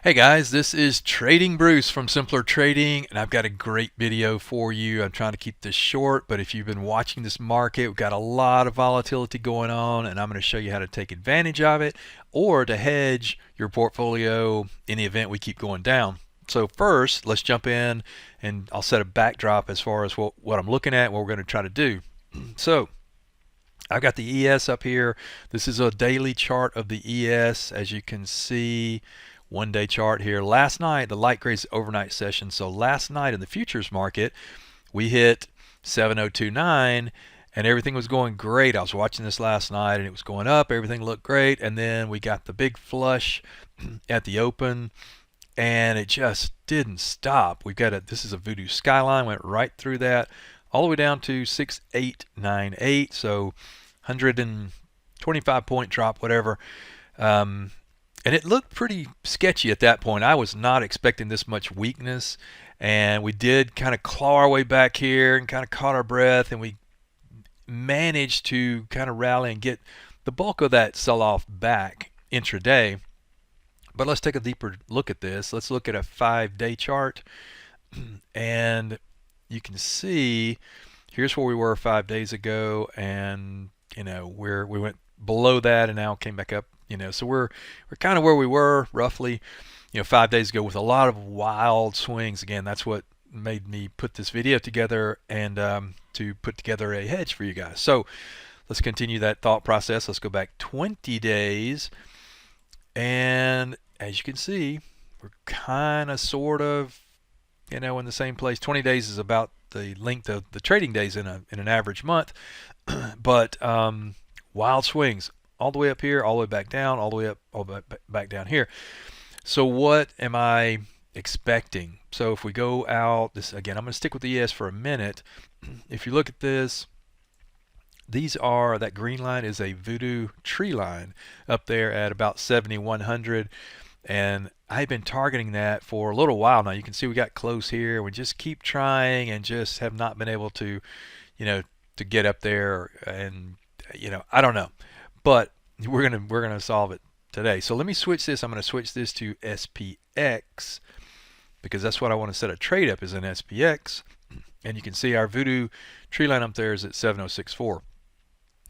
Hey guys, this is Trading Bruce from Simpler Trading, and I've got a great video for you. I'm trying to keep this short, but if you've been watching this market, we've got a lot of volatility going on, and I'm going to show you how to take advantage of it or to hedge your portfolio in the event we keep going down. So first, let's jump in, and I'll set a backdrop as far as what I'm looking at and what we're going to try to do. So I've got the ES up here. This is a daily chart of the ES. As you can see, 1-day chart here. Last night, the light gray is overnight session. So last night in the futures market, we hit 7029 and everything was going great. I was watching this last night and it was going up. Everything looked great. And then we got the big flush at the open and it just didn't stop. We've got this is a voodoo skyline, went right through that all the way down to 6898. So 125 point drop, whatever. And it looked pretty sketchy at that point. I was not expecting this much weakness, and we did kind of claw our way back here and kind of caught our breath, and we managed to kind of rally and get the bulk of that sell-off back intraday. But let's take a deeper look at this. Let's look at a 5-day chart, and you can see here's where we were 5 days ago, and we went below that and now came back up. So we're kind of where we were roughly 5 days ago with a lot of wild swings. Again, that's what made me put this video together and to put together a hedge for you guys. So let's continue that thought process. Let's go back 20 days, and as you can see, we're kind of sort of in the same place. 20 days is about the length of the trading days in an average month, but wild swings all the way up here, all the way back down, all the way up, all the way back down here. So what am I expecting? So if we go out, this again, I'm going to stick with the ES for a minute. If you look at this, that green line is a voodoo tree line up there at about 7100, and I've been targeting that for a little while now. You can see we got close here. We just keep trying and just have not been able to, to get up there, and I don't know. But we're gonna solve it today. So let me switch this. I'm going to switch this to SPX because that's what I want to set a trade up, is an SPX. And you can see our voodoo tree line up there is at 7064.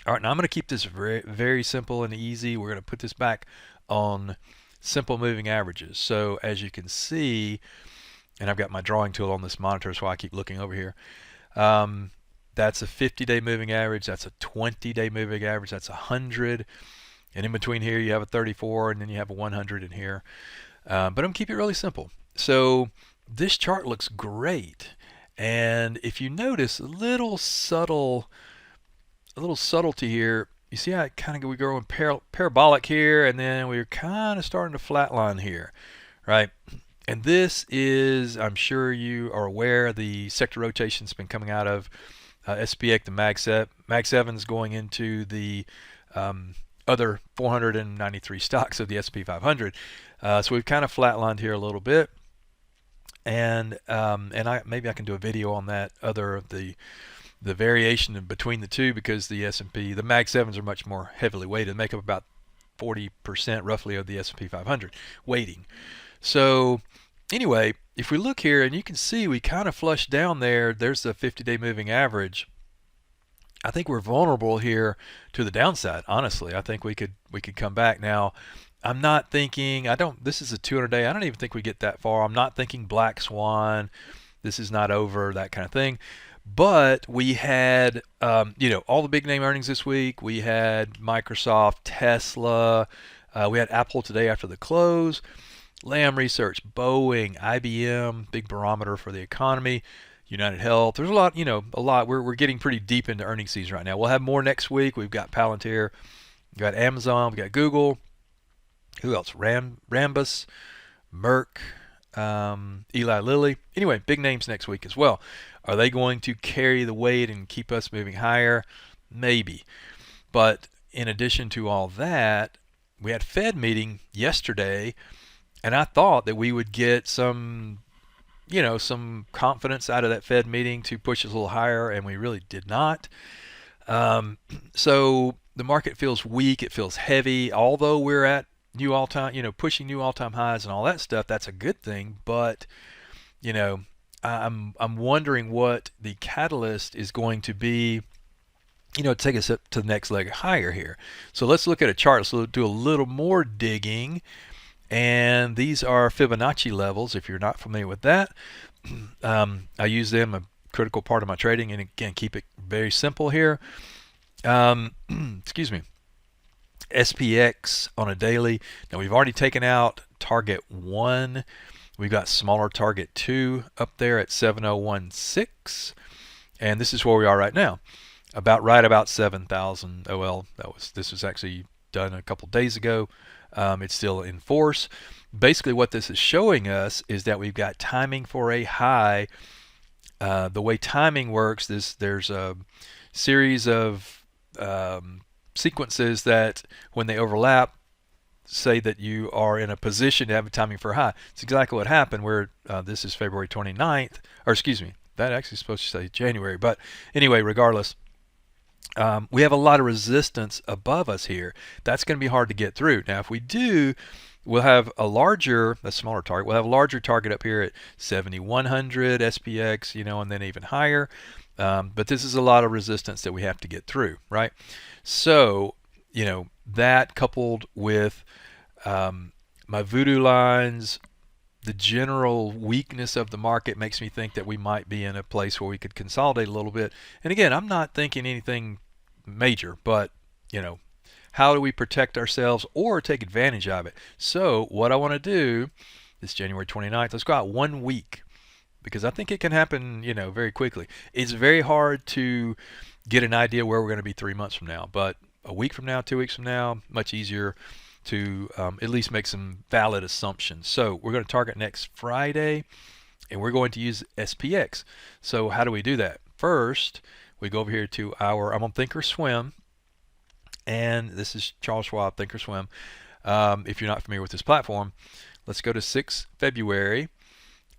All right, now I'm going to keep this very, very simple and easy. We're going to put this back on simple moving averages. So as you can see, and I've got my drawing tool on this monitor, so I keep looking over here. That's a 50-day moving average. That's a 20-day moving average. That's 100. And in between here, you have a 34, and then you have a 100 in here. But I'm going to keep it really simple. So this chart looks great. And if you notice a little subtlety here, you see how it kind of we go in parabolic here, and then we're kind of starting to flatline here, right? And this is, I'm sure you are aware, the sector rotation's been coming out of SPX, the Mag 7's going into the other 493 stocks of the SP 500. So we've kind of flatlined here a little bit, and maybe I can do a video on that the variation between the two, because the S&P, the Mag 7s are much more heavily weighted, make up about 40% roughly of the S&P 500 weighting. So anyway, if we look here, and you can see we kind of flushed down there, there's the 50-day moving average. I think we're vulnerable here to the downside. Honestly, I think we could come back. Now, I'm not thinking, this is a 200-day. I don't even think we get that far. I'm not thinking black swan. This is not over, that kind of thing. But we had, all the big name earnings this week. We had Microsoft, Tesla. We had Apple today after the close. Lam Research, Boeing, IBM, big barometer for the economy, United Health. There's a lot. We're getting pretty deep into earnings season right now. We'll have more next week. We've got Palantir, we've got Amazon, we've got Google. Who else? Rambus, Merck, Eli Lilly. Anyway, big names next week as well. Are they going to carry the weight and keep us moving higher? Maybe. But in addition to all that, we had Fed meeting yesterday, and I thought that we would get some confidence out of that Fed meeting to push us a little higher, and we really did not. So the market feels weak. It feels heavy, although we're at new all-time, pushing new all-time highs and all that stuff, that's a good thing. But you know, I'm wondering what the catalyst is going to be, to take us up to the next leg higher here. So let's look at a chart. So let's do a little more digging. And these are Fibonacci levels. If you're not familiar with that, I use them, a critical part of my trading. And again, keep it very simple here. Excuse me. SPX on a daily. Now we've already taken out target 1. We've got smaller target 2 up there at 7016. And this is where we are right now. About 7,000 OL. This was actually done a couple days ago. It's still in force. Basically what this is showing us is that we've got timing for a high. The way timing works, there's a series of sequences that when they overlap say that you are in a position to have a timing for a high. It's exactly what happened where this is February 29th, or excuse me, that actually is supposed to say January. But anyway, regardless, we have a lot of resistance above us here. That's going to be hard to get through. Now, if we do, we'll have a smaller target. We'll have a larger target up here at 7,100 SPX, and then even higher. But this is a lot of resistance that we have to get through, right? So, that coupled with my voodoo lines, the general weakness of the market makes me think that we might be in a place where we could consolidate a little bit. And again, I'm not thinking anything major, but how do we protect ourselves or take advantage of it? So what I want to do is January 29th, let's go out 1 week, because I think it can happen, very quickly. It's very hard to get an idea where we're going to be 3 months from now, but a week from now, 2 weeks from now, much easier to at least make some valid assumptions. So we're going to target next Friday, and we're going to use SPX. So how do we do that? First, we go over here to I'm on Thinkorswim, and this is Charles Schwab, Thinkorswim. If you're not familiar with this platform, let's go to 6 February,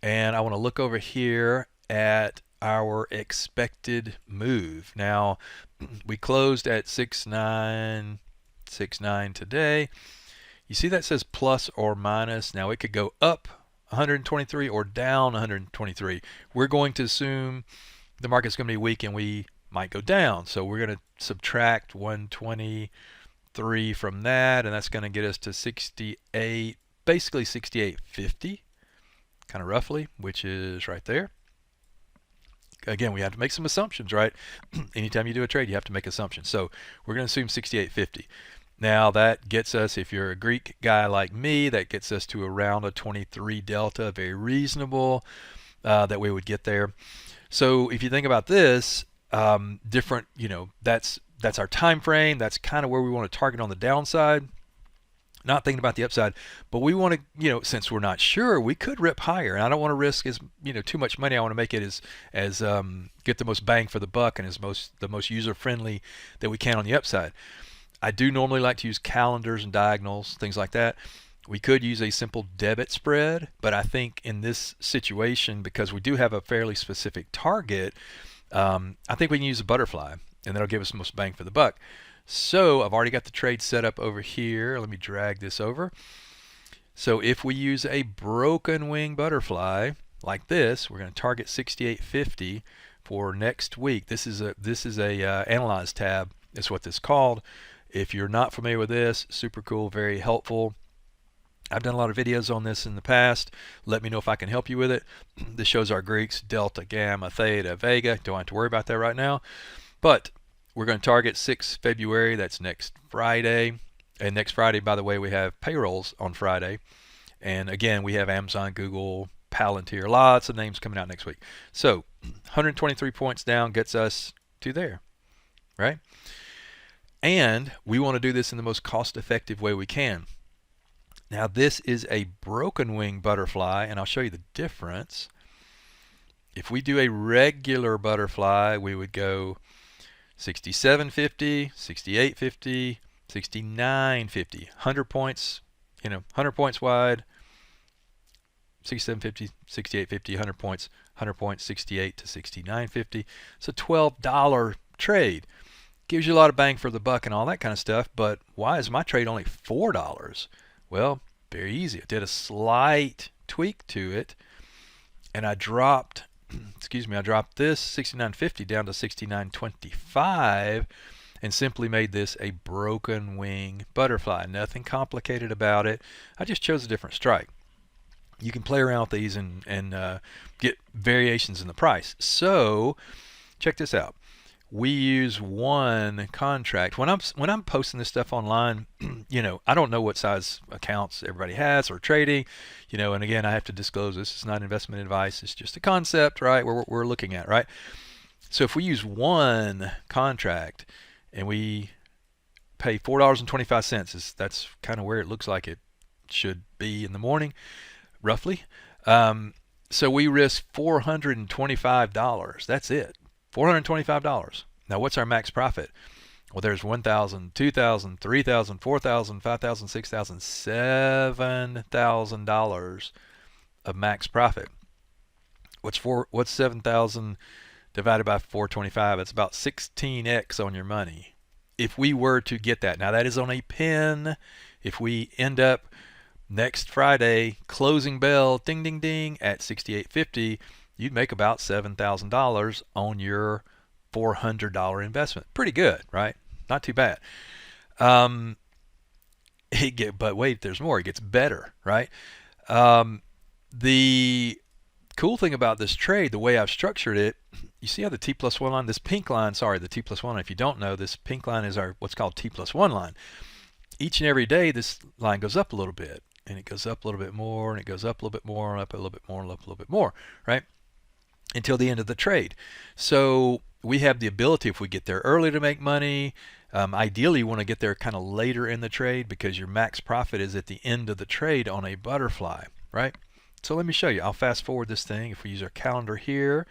and I want to look over here at our expected move. Now, we closed at 6969 today. You see that says plus or minus. Now it could go up 123 or down 123. We're going to assume the market's going to be weak and we might go down. So we're going to subtract 123 from that, and that's going to get us to 68, basically 68.50, kind of roughly, which is right there. Again, we have to make some assumptions, right? Anytime you do a trade, you have to make assumptions. So we're going to assume 68.50. Now that gets us, if you're a Greek guy like me, that gets us to around a 23 delta, very reasonable that we would get there. So if you think about this, different, that's our time frame. That's kind of where we want to target on the downside. Not thinking about the upside, but we want to, since we're not sure, we could rip higher, and I don't want to risk too much money. I want to make it as get the most bang for the buck and the most user friendly that we can on the upside. I do normally like to use calendars and diagonals, things like that. We could use a simple debit spread, but I think in this situation, because we do have a fairly specific target, I think we can use a butterfly, and that'll give us the most bang for the buck. So I've already got the trade set up over here. Let me drag this over. So if we use a broken wing butterfly like this, we're going to target 68.50 for next week. This is a analyze tab. That's what this is called. If you're not familiar with this, super cool, very helpful. I've done a lot of videos on this in the past. Let me know if I can help you with it. This shows our Greeks, delta, gamma, theta, vega. Don't have to worry about that right now. But we're going to target 6 February. That's next Friday. And next Friday, by the way, we have payrolls on Friday. And again, we have Amazon, Google, Palantir, lots of names coming out next week. So 123 points down gets us to there, right? And we want to do this in the most cost-effective way we can. Now, this is a broken wing butterfly, and I'll show you the difference. If we do a regular butterfly, we would go 67.50, 68.50, 69.50, 100 points, 100 points wide, 67.50, 68.50, 100 points, 68 to 69.50. It's a $12 trade. Gives you a lot of bang for the buck and all that kind of stuff, but why is my trade only $4? Well, very easy. I did a slight tweak to it, and I dropped, excuse me, I dropped this 69.50 down to 69.25 and simply made this a broken wing butterfly. Nothing complicated about it. I just chose a different strike. You can play around with these and get variations in the price. So check this out. We use one contract. When I'm posting this stuff online, I don't know what size accounts everybody has or trading, and again, I have to disclose this. It's not investment advice. It's just a concept, right? We're looking at, right? So if we use one contract and we pay $4.25, that's kind of where it looks like it should be in the morning, roughly. So we risk $425. That's it. $425. Now what's our max profit? Well, there's $1,000, $2,000, $3,000, $4,000, $5,000, $6,000, $7,000 of max profit. What's 7,000 divided by 425? It's about 16x on your money. If we were to get that. Now that is on a pin. If we end up next Friday, closing bell, ding, ding, ding, at 68.50, you'd make about $7,000 on your $400 investment. Pretty good, right? Not too bad. But wait, there's more. It gets better, right? The cool thing about this trade, the way I've structured it, you see how the T+1 line, this pink line, sorry, the T+1 line, if you don't know, this pink line is our what's called T+1 line. Each and every day, this line goes up a little bit, and it goes up a little bit more, and it goes up a little bit more, and up a little bit more, and up a little bit more, right? Until the end of the trade. So we have the ability, if we get there early, to make money. Ideally, you want to get there kind of later in the trade because your max profit is at the end of the trade on a butterfly, right? So let me show you. I'll fast forward this thing. If we use our calendar here,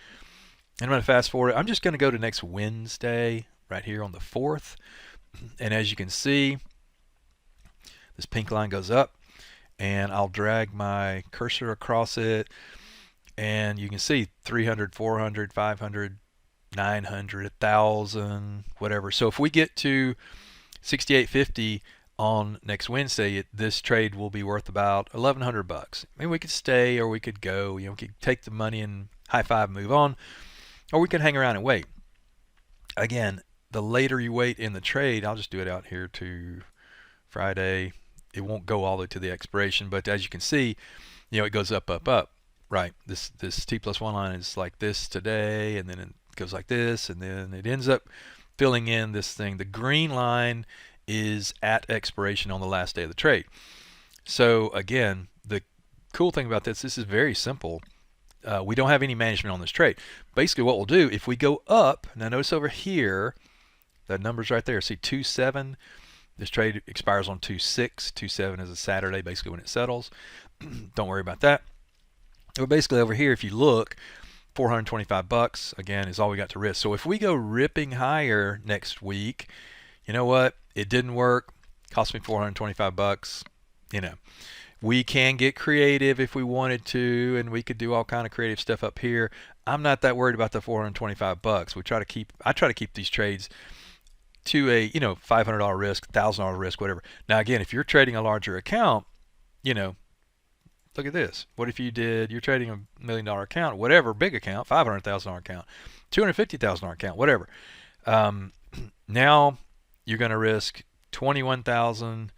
I'm going to fast forward. I'm just going to go to next Wednesday right here on the 4th. And as you can see, this pink line goes up, and I'll drag my cursor across it. And you can see 300, 400, 500, 900, 1,000, whatever. So if we get to 68.50 on next Wednesday, this trade will be worth about $1,100. I mean, we could stay or we could go. We could take the money and high five, move on, or we could hang around and wait. Again, the later you wait in the trade, I'll just do it out here to Friday. It won't go all the way to the expiration, but as you can see, it goes up, up, up. Right, this T+1 line is like this today, and then it goes like this, and then it ends up filling in this thing. The green line is at expiration on the last day of the trade. So again, the cool thing about this is very simple. We don't have any management on this trade. Basically what we'll do, if we go up, now notice over here, that number's right there. See 2.7? This trade expires on 2.6. 2.7 is a Saturday, basically when it settles. Don't worry about that. But basically over here, if you look, $425 again is all we got to risk. So if we go ripping higher next week, you know what? It didn't work. Cost me $425. We can get creative if we wanted to, and we could do all kind of creative stuff up here. I'm not that worried about the $425. I try to keep these trades to a $500 risk, $1,000 risk, whatever. Now again, if you're trading a larger account, look at this. What if you're trading $1 million account, whatever, big account, $500,000 account, $250,000 account, whatever. Now you're going to risk $21,000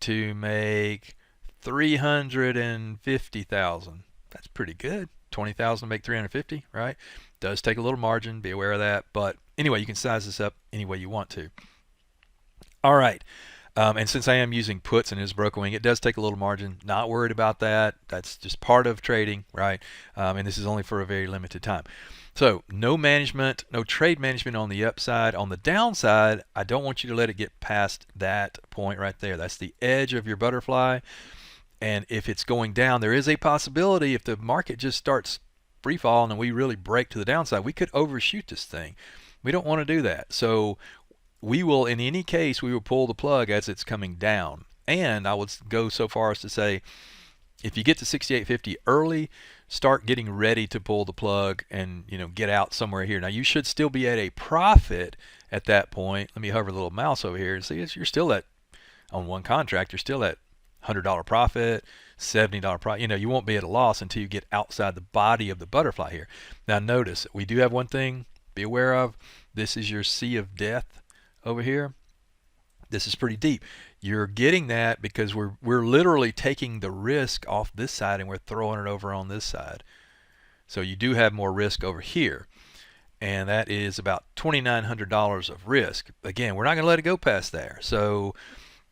to make $350,000. That's pretty good. $20,000 to make $350, right? Does take a little margin. Be aware of that. But anyway, you can size this up any way you want to. All right. And since I am using puts and it is broken wing, it does take a little margin. Not worried about that. That's just part of trading, right? And this is only for a very limited time. So no management, no trade management on the upside. On the downside, I don't want you to let it get past that point right there. That's the edge of your butterfly. And if it's going down, there is a possibility if the market just starts free falling and we really break to the downside, we could overshoot this thing. We don't want to do that. So we will, in any case, we will pull the plug as it's coming down. And I would go so far as to say, if you get to 68.50 early, start getting ready to pull the plug and get out somewhere here. Now you should still be at a profit at that point. Let me hover the little mouse over here and see you're still at, on one contract, you're still at $100 profit, $70 profit. You know, you won't be at a loss until you get outside the body of the butterfly here. Now notice, we do have one thing to be aware of. This is your sea of death over here. This is pretty deep. You're getting that because we're literally taking the risk off this side and we're throwing it over on this side. So you do have more risk over here. And that is about $2,900 of risk. Again, we're not going to let it go past there. So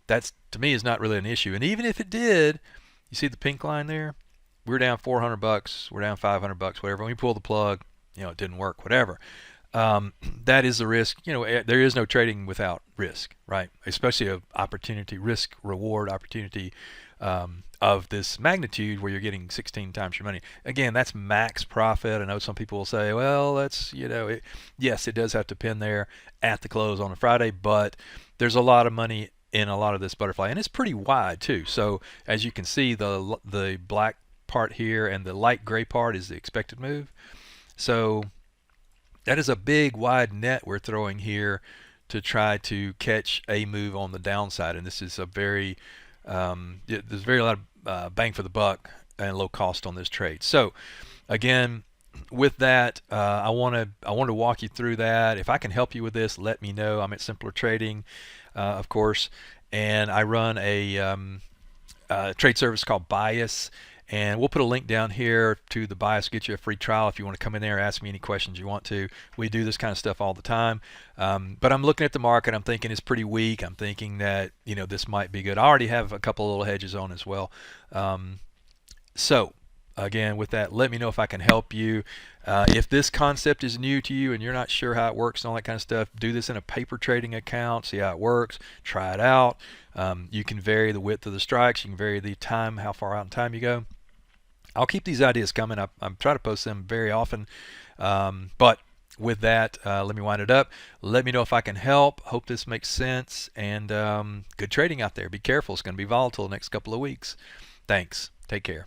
that's, to me, is not really an issue. And even if it did, you see the pink line there? We're down $400, we're down $500, whatever. When we pull the plug, you know, it didn't work, whatever. That is the risk. You know, there is no trading without risk, right? Especially a opportunity, risk, reward, opportunity of this magnitude where you're getting 16 times your money. Again, that's max profit. I know some people will say, well, that's, you know, yes, it does have to pin there at the close on a Friday, but there's a lot of money in a lot of this butterfly, and it's pretty wide too. So as you can see, the black part here and the light gray part is the expected move. So that is a big wide net we're throwing here to try to catch a move on the downside, and this is a very there's very lot of bang for the buck and low cost on this trade. So again, with that, I want to walk you through that. If I can help you with this, let me know. I'm at Simpler Trading, of course, and I run a trade service called Bias. And we'll put a link down here to the Bias, get you a free trial if you want to come in there, ask me any questions you want to. We do this kind of stuff all the time. But I'm looking at the market. I'm thinking it's pretty weak. I'm thinking that, you know, this might be good. I already have a couple of little hedges on as well. So again, with that, let me know if I can help you. If this concept is new to you and you're not sure how it works and all that kind of stuff, do this in a paper trading account, see how it works, try it out. You can vary the width of the strikes. You can vary the time, how far out in time you go. I'll keep these ideas coming. I'm trying to post them very often. But with that, let me wind it up. Let me know if I can help. Hope this makes sense. And good trading out there. Be careful. It's going to be volatile the next couple of weeks. Thanks. Take care.